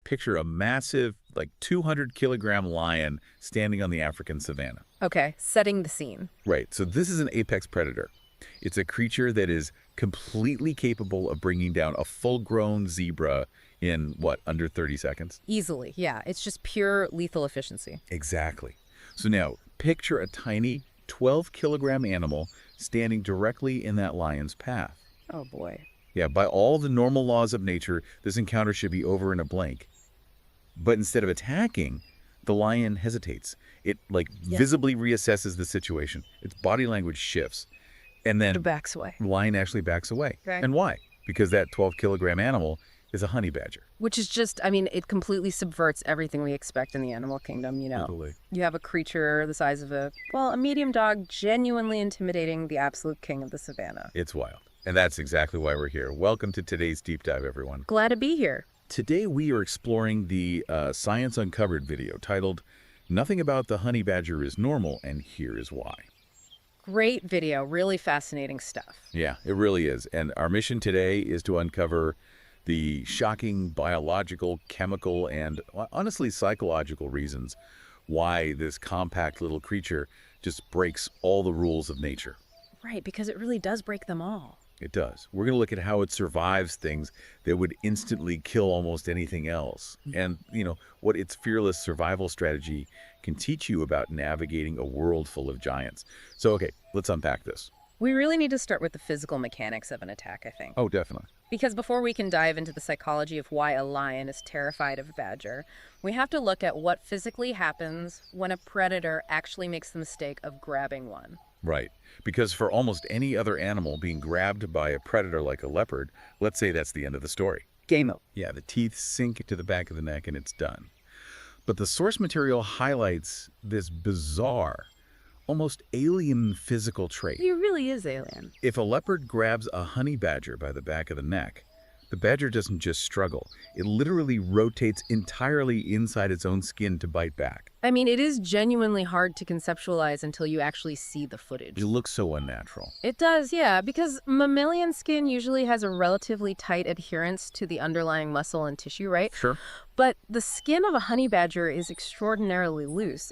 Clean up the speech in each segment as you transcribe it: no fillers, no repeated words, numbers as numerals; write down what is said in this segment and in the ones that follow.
picture a massive, like 200-kilogram lion standing on the African savanna. Okay, setting the scene. Right, so this is an apex predator. It's a creature that is completely capable of bringing down a full-grown zebra in, what, under 30 seconds? Easily, yeah. It's just pure lethal efficiency. Exactly. So now, picture a tiny 12-kilogram animal standing directly in that lion's path. Oh, boy. Yeah, by all the normal laws of nature, this encounter should be over in a blink. But instead of attacking, the lion hesitates. It, visibly reassesses the situation. Its body language shifts. And then It backs away. the lion actually backs away. Okay. And why? Because that 12-kilogram animal is a honey badger. Which is just, I mean, it completely subverts everything we expect in the animal kingdom, you know. Totally. You have a creature the size of a medium dog genuinely intimidating the absolute king of the savannah. It's wild. And that's exactly why we're here. Welcome to today's Deep Dive, everyone. Glad to be here. Today we are exploring the Science Uncovered video titled, "Nothing About the Honey Badger is Normal, and Here is Why." Great video, really fascinating stuff. Yeah, it really is. And our mission today is to uncover the shocking biological, chemical, and honestly psychological reasons why this compact little creature just breaks all the rules of nature. Right, because it really does break them all. It does. We're going to look at how it survives things that would instantly kill almost anything else. And, what its fearless survival strategy can teach you about navigating a world full of giants. So, okay, let's unpack this. We really need to start with the physical mechanics of an attack, I think. Oh, definitely. Because before we can dive into the psychology of why a lion is terrified of a badger, we have to look at what physically happens when a predator actually makes the mistake of grabbing one. Right. Because for almost any other animal being grabbed by a predator like a leopard, let's say that's the end of the story. Game over. Yeah, the teeth sink into the back of the neck and it's done. But the source material highlights this bizarre, almost alien physical trait. He really is alien. If a leopard grabs a honey badger by the back of the neck, the badger doesn't just struggle. It literally rotates entirely inside its own skin to bite back. I mean, it is genuinely hard to conceptualize until you actually see the footage. It looks so unnatural. It does, yeah, because mammalian skin usually has a relatively tight adherence to the underlying muscle and tissue, right? Sure. But the skin of a honey badger is extraordinarily loose.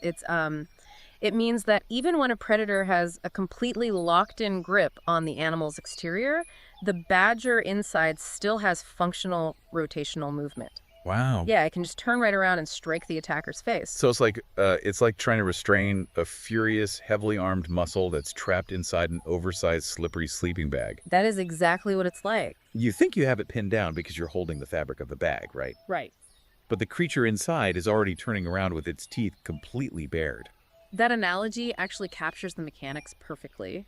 It means that even when a predator has a completely locked-in grip on the animal's exterior, the badger inside still has functional rotational movement. Wow. Yeah, it can just turn right around and strike the attacker's face. So it's like trying to restrain a furious, heavily armed muscle that's trapped inside an oversized, slippery sleeping bag. That is exactly what it's like. You think you have it pinned down because you're holding the fabric of the bag, right? Right. But the creature inside is already turning around with its teeth completely bared. That analogy actually captures the mechanics perfectly.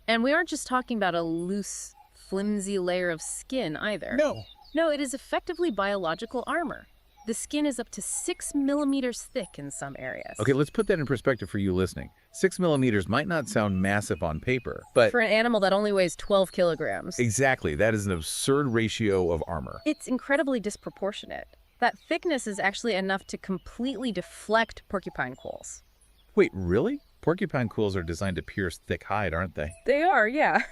And we aren't just talking about a loose, flimsy layer of skin either. No, it is effectively biological armor. The skin is up to 6 millimeters thick in some areas. Okay, let's put that in perspective for you listening. 6 millimeters might not sound massive on paper, but... For an animal that only weighs 12 kilograms. Exactly. That is an absurd ratio of armor. It's incredibly disproportionate. That thickness is actually enough to completely deflect porcupine quills. Wait, really? Porcupine quills are designed to pierce thick hide, aren't they? They are, yeah.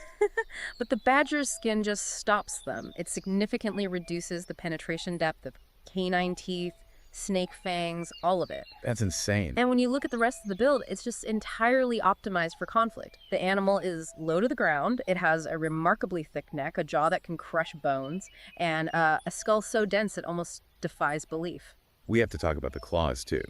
But the badger's skin just stops them. It significantly reduces the penetration depth of canine teeth, snake fangs, all of it. That's insane. And when you look at the rest of the build, it's just entirely optimized for conflict. The animal is low to the ground. It has a remarkably thick neck, a jaw that can crush bones, and a skull so dense it almost defies belief. We have to talk about the claws, too.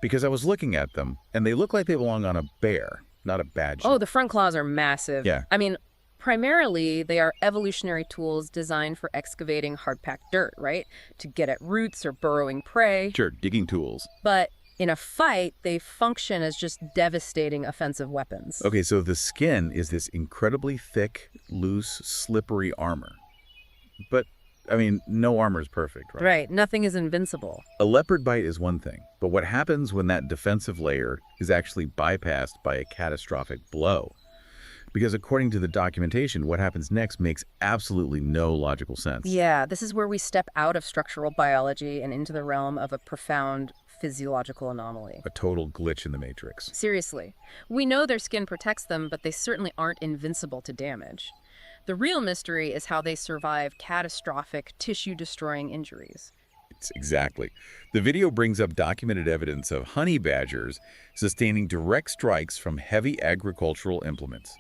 Because I was looking at them, and they look like they belong on a bear, not a badger. Oh, the front claws are massive. Yeah. I mean, primarily, they are evolutionary tools designed for excavating hard-packed dirt, right? To get at roots or burrowing prey. Sure, digging tools. But in a fight, they function as just devastating offensive weapons. Okay, so the skin is this incredibly thick, loose, slippery armor. But, I mean, no armor is perfect, right? Right, nothing is invincible. A leopard bite is one thing, but what happens when that defensive layer is actually bypassed by a catastrophic blow? Because according to the documentation, what happens next makes absolutely no logical sense. Yeah, this is where we step out of structural biology and into the realm of a profound physiological anomaly. A total glitch in the matrix. Seriously. We know their skin protects them, but they certainly aren't invincible to damage. The real mystery is how they survive catastrophic, tissue-destroying injuries. primates, exactly. The video brings up documented evidence of honey badgers sustaining direct strikes from heavy agricultural implements.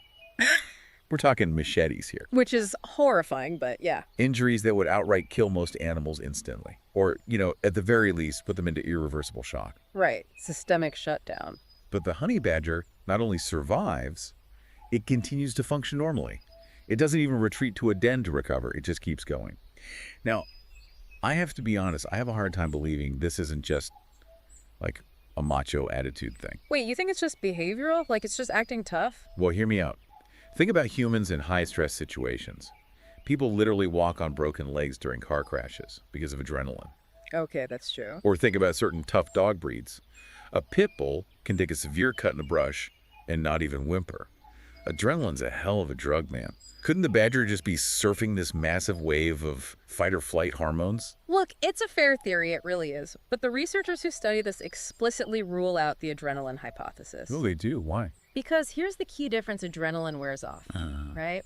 We're talking machetes here. Which is horrifying, but yeah. Injuries that would outright kill most animals instantly. Or, at the very least, put them into irreversible shock. Right. Systemic shutdown. But the honey badger not only survives, it continues to function normally. It doesn't even retreat to a den to recover. It just keeps going. Now, I have to be honest, I have a hard time believing this isn't just like a macho attitude thing. Wait, you think it's just behavioral? Like it's just acting tough? Well, hear me out. Think about humans in high-stress situations. People literally walk on broken legs during car crashes because of adrenaline. Okay, that's true. Or think about certain tough dog breeds. A pit bull can take a severe cut in the brush and not even whimper. Adrenaline's a hell of a drug, man. Couldn't the badger just be surfing this massive wave of fight-or-flight hormones? Look, it's a fair theory, it really is. But the researchers who study this explicitly rule out the adrenaline hypothesis. Oh, they do. Why? Because here's the key difference: adrenaline wears off, right?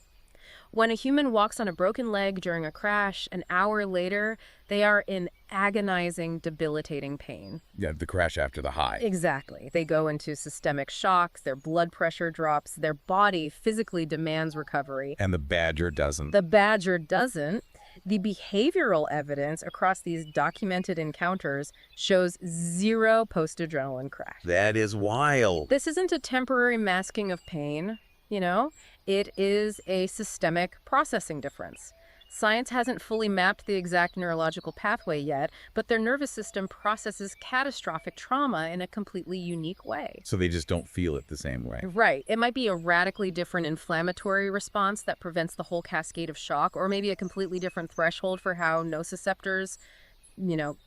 When a human walks on a broken leg during a crash, an hour later, they are in agonizing, debilitating pain. Yeah, the crash after the high. Exactly. They go into systemic shocks, their blood pressure drops, their body physically demands recovery. And the badger doesn't. The badger doesn't. The behavioral evidence across these documented encounters shows zero post-adrenaline crash. That is wild. This isn't a temporary masking of pain, It is a systemic processing difference. Science hasn't fully mapped the exact neurological pathway yet, but their nervous system processes catastrophic trauma in a completely unique way. So they just don't feel it the same way. Right. It might be a radically different inflammatory response that prevents the whole cascade of shock, or maybe a completely different threshold for how nociceptors,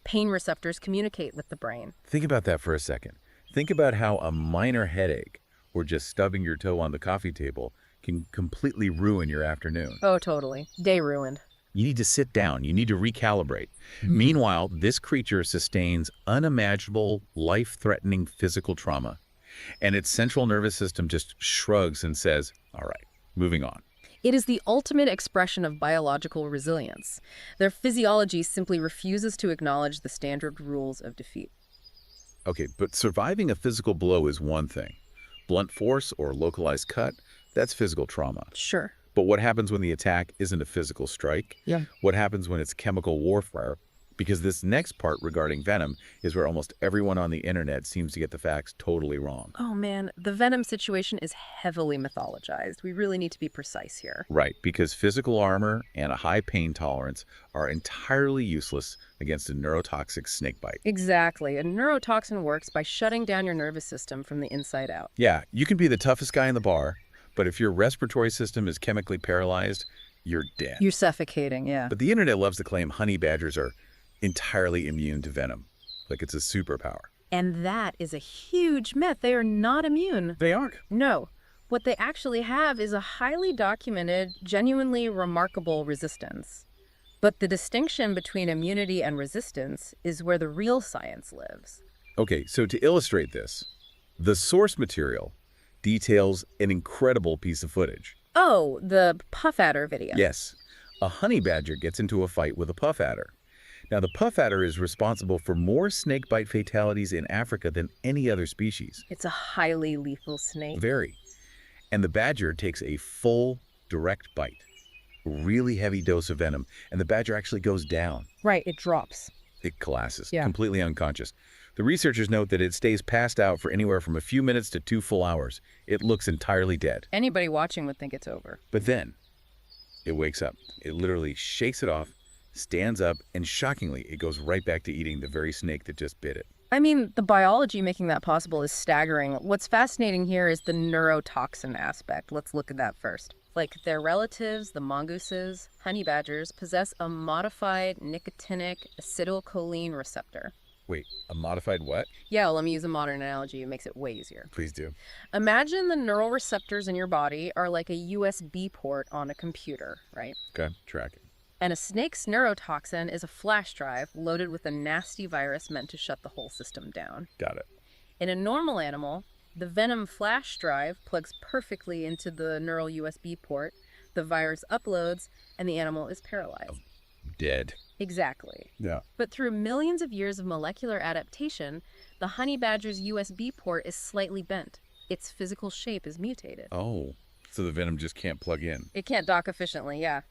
pain receptors communicate with the brain. Think about that for a second. Think about how a minor headache or just stubbing your toe on the coffee table can completely ruin your afternoon. Oh, totally. Day ruined. You need to sit down. You need to recalibrate. Meanwhile, this creature sustains unimaginable, life-threatening physical trauma, and its central nervous system just shrugs and says, all right, moving on. It is the ultimate expression of biological resilience. Their physiology simply refuses to acknowledge the standard rules of defeat. Okay, but surviving a physical blow is one thing. Blunt force or localized cut, that's physical trauma. Sure. But what happens when the attack isn't a physical strike? Yeah. What happens when it's chemical warfare? Because this next part regarding Venom is where almost everyone on the internet seems to get the facts totally wrong. Oh man, the Venom situation is heavily mythologized. We really need to be precise here. Right, because physical armor and a high pain tolerance are entirely useless against a neurotoxic snakebite. Exactly. A neurotoxin works by shutting down your nervous system from the inside out. Yeah, you can be the toughest guy in the bar, but if your respiratory system is chemically paralyzed, you're dead. You're suffocating, yeah. But the internet loves to claim honey badgers are entirely immune to venom, like it's a superpower. And that is a huge myth. They are not immune. They aren't. No. What they actually have is a highly documented, genuinely remarkable resistance. But the distinction between immunity and resistance is where the real science lives. Okay, so to illustrate this, the source material details an incredible piece of footage. Oh, the puff adder video. Yes, a honey badger gets into a fight with a puff adder. Now, the puff adder is responsible for more snakebite fatalities in Africa than any other species. It's a highly lethal snake. Very. And the badger takes a full, direct bite, a really heavy dose of venom, and the badger actually goes down. Right, it drops. It collapses, Yeah. completely unconscious. The researchers note that it stays passed out for anywhere from a few minutes to 2 full hours. It looks entirely dead. Anybody watching would think it's over. But then, it wakes up. It literally shakes it off, stands up, and shockingly, it goes right back to eating the very snake that just bit it. I mean, the biology making that possible is staggering. What's fascinating here is the neurotoxin aspect. Let's look at that first. Like their relatives, the mongooses, honey badgers, possess a modified nicotinic acetylcholine receptor. Wait, a modified what? Yeah, let me use a modern analogy. It makes it way easier. Please do. Imagine the neural receptors in your body are like a USB port on a computer, right? Okay, tracking. And a snake's neurotoxin is a flash drive loaded with a nasty virus meant to shut the whole system down. Got it. In a normal animal, the Venom flash drive plugs perfectly into the neural USB port, the virus uploads, and the animal is paralyzed. Dead. Exactly. Yeah. But through millions of years of molecular adaptation, the honey badger's USB port is slightly bent. Its physical shape is mutated. Oh, so the venom just can't plug in. It can't dock efficiently, yeah.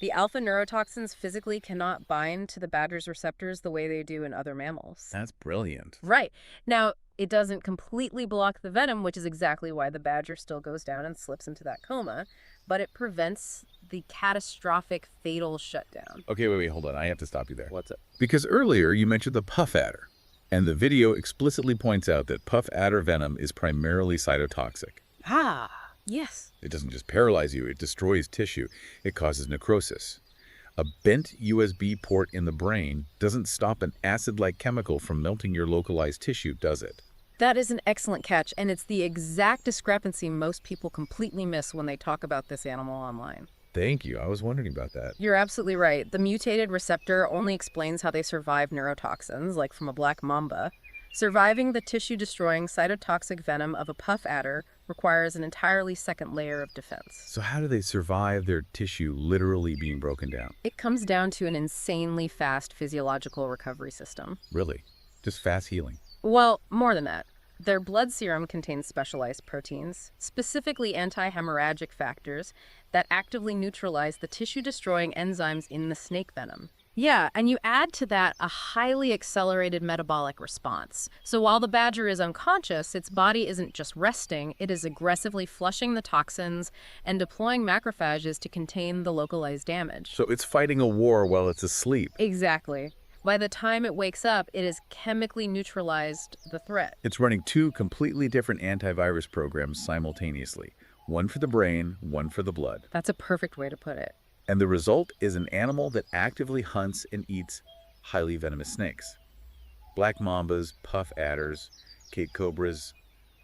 The alpha neurotoxins physically cannot bind to the badger's receptors the way they do in other mammals. That's brilliant. Right. Now, it doesn't completely block the venom, which is exactly why the badger still goes down and slips into that coma, but it prevents the catastrophic fatal shutdown. Okay, wait, hold on. I have to stop you there. What's it? Because earlier you mentioned the puff adder, and the video explicitly points out that puff adder venom is primarily cytotoxic. Ah, yes. It doesn't just paralyze you, it destroys tissue. It causes necrosis. A bent USB port in the brain doesn't stop an acid-like chemical from melting your localized tissue, does it? That is an excellent catch, and it's the exact discrepancy most people completely miss when they talk about this animal online. Thank you. I was wondering about that. You're absolutely right. The mutated receptor only explains how they survive neurotoxins, like from a black mamba. Surviving the tissue-destroying cytotoxic venom of a puff adder requires an entirely second layer of defense. So how do they survive their tissue literally being broken down? It comes down to an insanely fast physiological recovery system. Really? Just fast healing? Well, more than that. Their blood serum contains specialized proteins, specifically anti-hemorrhagic factors, that actively neutralize the tissue-destroying enzymes in the snake venom. Yeah, and you add to that a highly accelerated metabolic response. So while the badger is unconscious, its body isn't just resting, it is aggressively flushing the toxins and deploying macrophages to contain the localized damage. So it's fighting a war while it's asleep. Exactly. By the time it wakes up, it has chemically neutralized the threat. It's running two completely different antivirus programs simultaneously. One for the brain, one for the blood. That's a perfect way to put it. And the result is an animal that actively hunts and eats highly venomous snakes. Black mambas, puff adders, Cape cobras.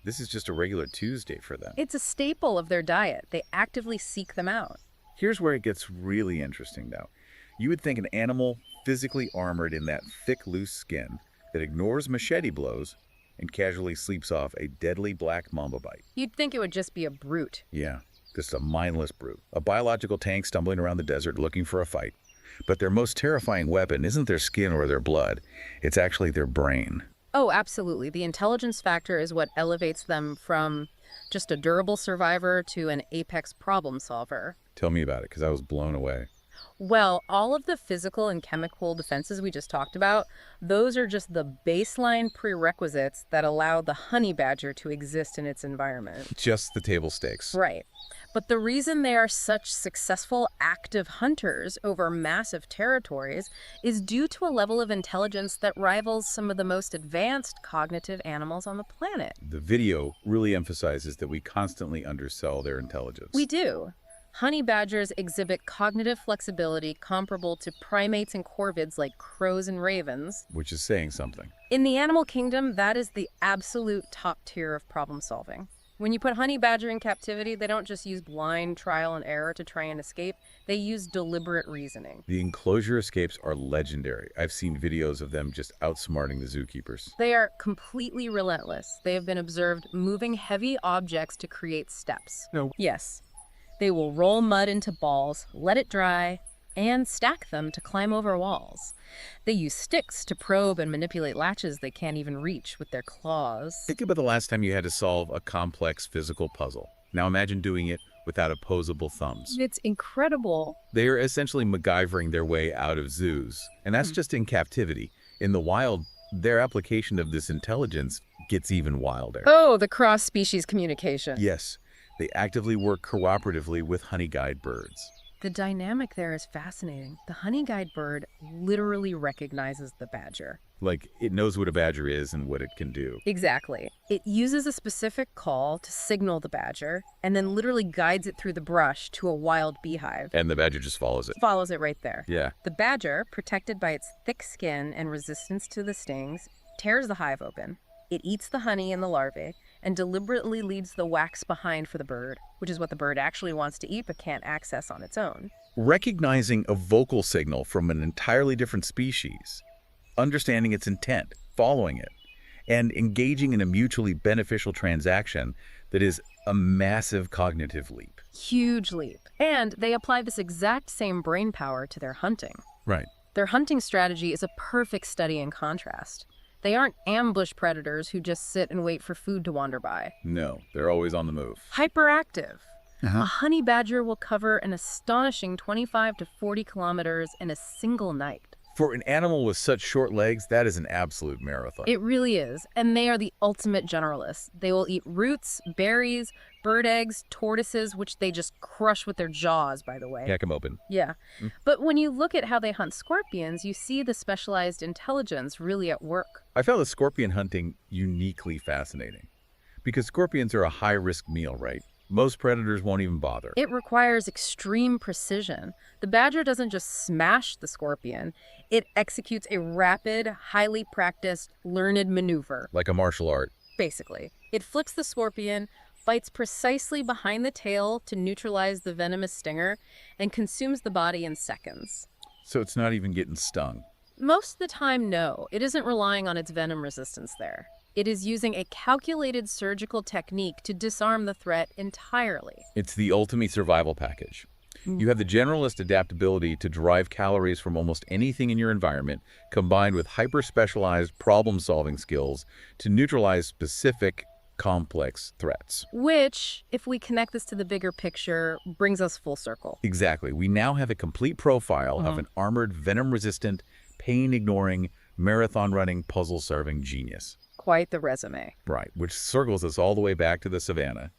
This is just a regular Tuesday for them. It's a staple of their diet. They actively seek them out. Here's where it gets really interesting, though. You would think an animal physically armored in that thick, loose skin that ignores machete blows and casually sleeps off a deadly black mamba bite. You'd think it would just be a brute. Yeah, just a mindless brute. A biological tank stumbling around the desert looking for a fight. But their most terrifying weapon isn't their skin or their blood. It's actually their brain. Oh, absolutely. The intelligence factor is what elevates them from just a durable survivor to an apex problem solver. Tell me about it, because I was blown away. Well, all of the physical and chemical defenses we just talked about, those are just the baseline prerequisites that allow the honey badger to exist in its environment. Just the table stakes. Right. But the reason they are such successful active hunters over massive territories is due to a level of intelligence that rivals some of the most advanced cognitive animals on the planet. The video really emphasizes that we constantly undersell their intelligence. We do. Honey badgers exhibit cognitive flexibility comparable to primates and corvids like crows and ravens. Which is saying something. In the animal kingdom, that is the absolute top tier of problem solving. When you put honey badger in captivity, they don't just use blind trial and error to try and escape. They use deliberate reasoning. The enclosure escapes are legendary. I've seen videos of them just outsmarting the zookeepers. They are completely relentless. They have been observed moving heavy objects to create steps. No. Yes. They will roll mud into balls, let it dry, and stack them to climb over walls. They use sticks to probe and manipulate latches they can't even reach with their claws. Think about the last time you had to solve a complex physical puzzle. Now imagine doing it without opposable thumbs. It's incredible. They are essentially MacGyvering their way out of zoos. And that's just in captivity. In the wild, their application of this intelligence gets even wilder. Oh, the cross-species communication. Yes, they actively work cooperatively with honey guide birds. The dynamic there is fascinating. The honey guide bird literally recognizes the badger. Like, it knows what a badger is and what it can do. Exactly. It uses a specific call to signal the badger, and then literally guides it through the brush to a wild beehive. And the badger just follows it. Follows it right there. Yeah. The badger, protected by its thick skin and resistance to the stings, tears the hive open. It eats the honey and the larvae, and deliberately leaves the wax behind for the bird, which is what the bird actually wants to eat but can't access on its own. Recognizing a vocal signal from an entirely different species, understanding its intent, following it, and engaging in a mutually beneficial transaction that is a massive cognitive leap. Huge leap. And they apply this exact same brain power to their hunting. Right. Their hunting strategy is a perfect study in contrast. They aren't ambush predators who just sit and wait for food to wander by. No, they're always on the move. Hyperactive. Uh-huh. A honey badger will cover an astonishing 25 to 40 kilometers in a single night. For an animal with such short legs, that is an absolute marathon. It really is, and they are the ultimate generalists. They will eat roots, berries, bird eggs, tortoises, which they just crush with their jaws, by the way. Hack 'em open. Yeah. But when you look at how they hunt scorpions, you see the specialized intelligence really at work. I found the scorpion hunting uniquely fascinating because scorpions are a high-risk meal, right? Most predators won't even bother. It requires extreme precision. The badger doesn't just smash the scorpion, it executes a rapid, highly practiced, learned maneuver. Like a martial art. Basically, it flicks the scorpion, bites precisely behind the tail to neutralize the venomous stinger, and consumes the body in seconds. So it's not even getting stung. Most of the time, no. It isn't relying on its venom resistance there. It is using a calculated surgical technique to disarm the threat entirely. It's the ultimate survival package. You have the generalist adaptability to derive calories from almost anything in your environment, combined with hyper-specialized problem-solving skills to neutralize specific, complex threats. Which, if we connect this to the bigger picture, brings us full circle. Exactly. We now have a complete profile of an armored, venom-resistant, pain-ignoring, marathon-running, puzzle-solving genius. Quite the resume. Right, which circles us all the way back to the savannah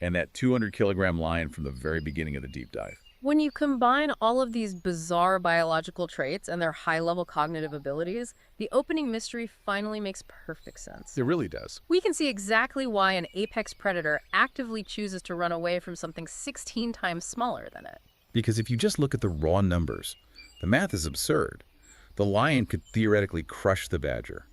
and that 200-kilogram lion from the very beginning of the deep dive. When you combine all of these bizarre biological traits and their high-level cognitive abilities, the opening mystery finally makes perfect sense. It really does. We can see exactly why an apex predator actively chooses to run away from something 16 times smaller than it. Because if you just look at the raw numbers, the math is absurd. The lion could theoretically crush the badger.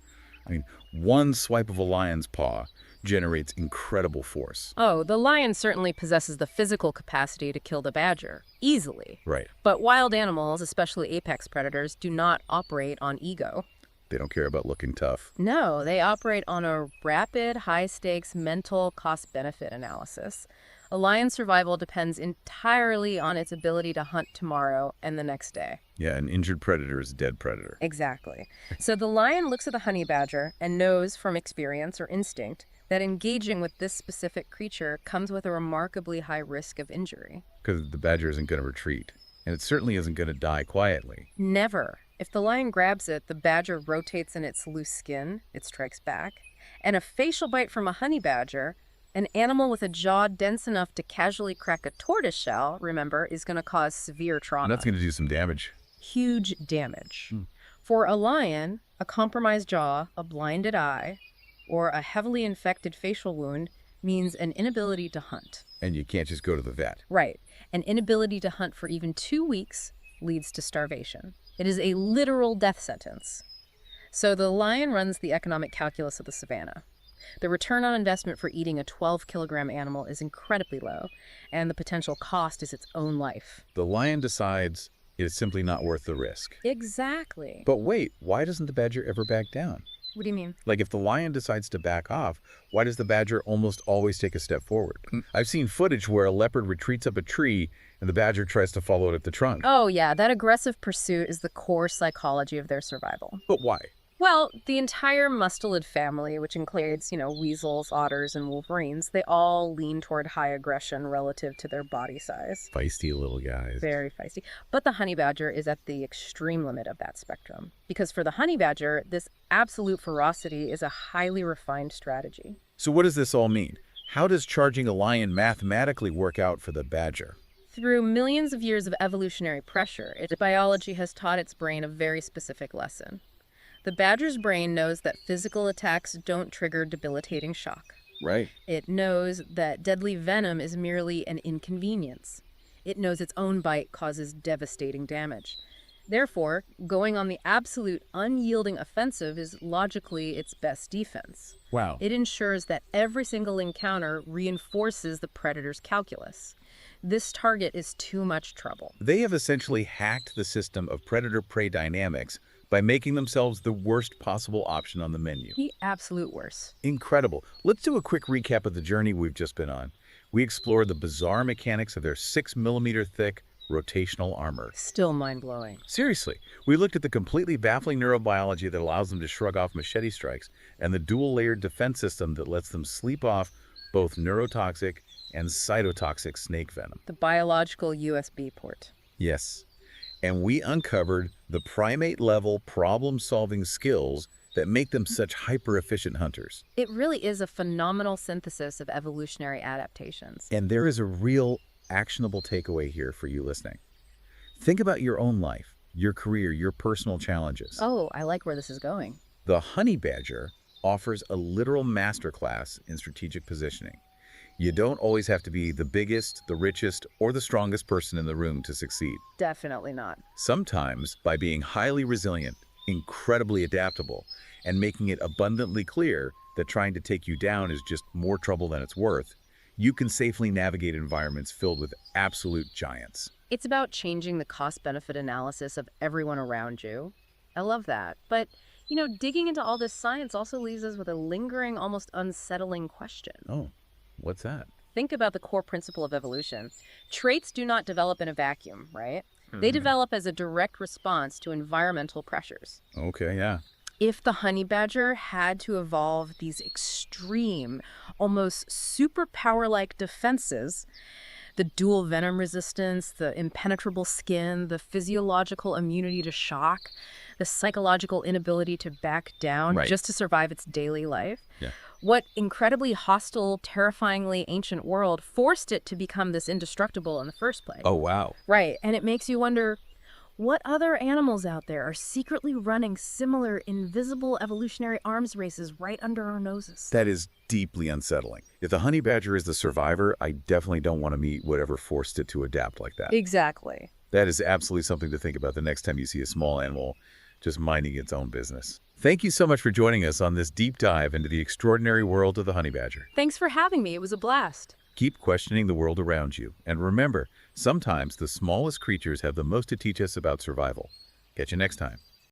I mean, one swipe of a lion's paw generates incredible force. Oh, the lion certainly possesses the physical capacity to kill the badger, easily. Right. But wild animals, especially apex predators, do not operate on ego. They don't care about looking tough. No, they operate on a rapid, high-stakes mental cost-benefit analysis. A lion's survival depends entirely on its ability to hunt tomorrow and the next day. Yeah, an injured predator is a dead predator. Exactly. So the lion looks at the honey badger and knows from experience or instinct that engaging with this specific creature comes with a remarkably high risk of injury. Because the badger isn't going to retreat. And it certainly isn't going to die quietly. Never. If the lion grabs it, the badger rotates in its loose skin, it strikes back. And a facial bite from a honey badger, an animal with a jaw dense enough to casually crack a tortoise shell, remember, is going to cause severe trauma. And that's going to do some damage. Huge damage. For a lion, a compromised jaw, a blinded eye, or a heavily infected facial wound means an inability to hunt. And you can't just go to the vet. Right. An inability to hunt for even 2 weeks leads to starvation. It is a literal death sentence. So the lion runs the economic calculus of the savannah. The return on investment for eating a 12-kilogram animal is incredibly low, and the potential cost is its own life. The lion decides it is simply not worth the risk. Exactly. But wait, why doesn't the badger ever back down? What do you mean? Like if the lion decides to back off, why does the badger almost always take a step forward? I've seen footage where a leopard retreats up a tree and the badger tries to follow it at the trunk. Oh, yeah, that aggressive pursuit is the core psychology of their survival. But why? Well, the entire mustelid family, which includes, weasels, otters, and wolverines, they all lean toward high aggression relative to their body size. Feisty little guys. Very feisty. But the honey badger is at the extreme limit of that spectrum. Because for the honey badger, this absolute ferocity is a highly refined strategy. So what does this all mean? How does charging a lion mathematically work out for the badger? Through millions of years of evolutionary pressure, its biology has taught its brain a very specific lesson. The badger's brain knows that physical attacks don't trigger debilitating shock. Right. It knows that deadly venom is merely an inconvenience. It knows its own bite causes devastating damage. Therefore, going on the absolute unyielding offensive is logically its best defense. Wow. It ensures that every single encounter reinforces the predator's calculus. This target is too much trouble. They have essentially hacked the system of predator-prey dynamics by making themselves the worst possible option on the menu. The absolute worst. Incredible. Let's do a quick recap of the journey we've just been on. We explored the bizarre mechanics of their 6-millimeter thick, rotational armor. Still mind-blowing. Seriously, we looked at the completely baffling neurobiology that allows them to shrug off machete strikes and the dual-layered defense system that lets them sleep off both neurotoxic and cytotoxic snake venom. The biological USB port. Yes, and we uncovered the primate-level problem-solving skills that make them such hyper-efficient hunters. It really is a phenomenal synthesis of evolutionary adaptations. And there is a real actionable takeaway here for you listening. Think about your own life, your career, your personal challenges. Oh, I like where this is going. The honey badger offers a literal masterclass in strategic positioning. You don't always have to be the biggest, the richest, or the strongest person in the room to succeed. Definitely not. Sometimes, by being highly resilient, incredibly adaptable, and making it abundantly clear that trying to take you down is just more trouble than it's worth, you can safely navigate environments filled with absolute giants. It's about changing the cost-benefit analysis of everyone around you. I love that. But, digging into all this science also leaves us with a lingering, almost unsettling question. Oh, what's that? Think about the core principle of evolution. Traits do not develop in a vacuum, right? They develop as a direct response to environmental pressures. Okay, yeah. If the honey badger had to evolve these extreme, almost superpower-like defenses, the dual venom resistance, the impenetrable skin, the physiological immunity to shock, the psychological inability to back down just to survive its daily life, what incredibly hostile, terrifyingly ancient world forced it to become this indestructible in the first place? Oh, wow. Right, and it makes you wonder, what other animals out there are secretly running similar invisible evolutionary arms races right under our noses? That is deeply unsettling. If the honey badger is the survivor, I definitely don't want to meet whatever forced it to adapt like that. Exactly. That is absolutely something to think about the next time you see a small animal just minding its own business. Thank you so much for joining us on this deep dive into the extraordinary world of the honey badger. Thanks for having me. It was a blast. Keep questioning the world around you. And remember, sometimes the smallest creatures have the most to teach us about survival. Catch you next time.